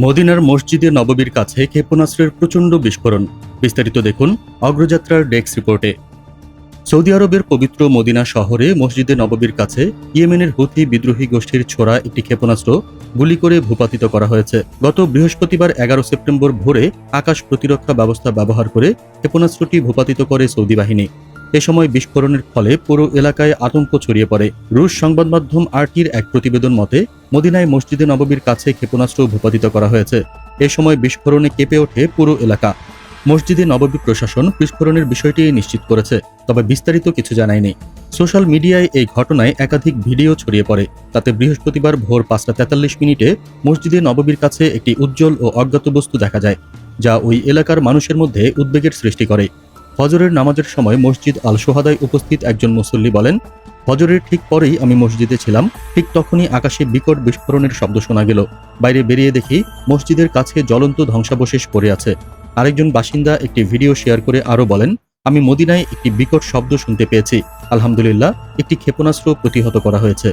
মদিনার মসজিদে নববীর কাছে ক্ষেপণাস্ত্রের প্রচণ্ড বিস্ফোরণ। বিস্তারিত দেখুন অগ্রযাত্রার ডেস্ক রিপোর্টে। সৌদি আরবের পবিত্র মদিনা শহরে মসজিদে নববীর কাছে ইয়েমেনের হুথি বিদ্রোহী গোষ্ঠীর ছোড়া একটি ক্ষেপণাস্ত্র গুলি করে ভূপাতিত করা হয়েছে। গত বৃহস্পতিবার 11 সেপ্টেম্বর ভোরে আকাশ প্রতিরক্ষা ব্যবস্থা ব্যবহার করে ক্ষেপণাস্ত্রটি ভূপাতিত করে সৌদি বাহিনী। এ সময় বিস্ফোরণের ফলে পুরো এলাকায় আতঙ্ক ছড়িয়ে পড়ে। রুশ সংবাদ মাধ্যম আরটির এক প্রতিবেদন মতে মদিনায় মসজিদে নববীর কাছে ক্ষেপণাস্ত্র ভূপাতিত করা হয়েছে। এ সময় বিস্ফোরণে কেঁপে ওঠে পুরো এলাকা। মসজিদে নববী প্রশাসন বিস্ফোরণের বিষয়টি নিশ্চিত করেছে, তবে বিস্তারিত কিছু জানায়নি। সোশ্যাল মিডিয়ায় এই ঘটনায় একাধিক ভিডিও ছড়িয়ে পড়ে। তাতে বৃহস্পতিবার ভোর 5:43 মসজিদে নববীর কাছে একটি উজ্জ্বল ও অজ্ঞাত বস্তু দেখা যায়, যা ওই এলাকার মানুষের মধ্যে উদ্বেগের সৃষ্টি করে। ফজরের নামাজের সময় মসজিদ আল সোহাদায় উপস্থিত একজন মুসল্লি বলেন, ফজরের ঠিক পরেই আমি মসজিদে ছিলাম। ঠিক তখনই আকাশে বিকট বিস্ফোরণের শব্দ শোনা গেল। বাইরে বেরিয়ে দেখি মসজিদের কাছে জ্বলন্ত ধ্বংসাবশেষ পড়ে আছে। আরেকজন বাসিন্দা একটি ভিডিও শেয়ার করে আরও বলেন, আমি মদিনায় একটি বিকট শব্দ শুনতে পেয়েছি। আলহামদুলিল্লাহ, একটি ক্ষেপণাস্ত্র প্রতিহত করা হয়েছে।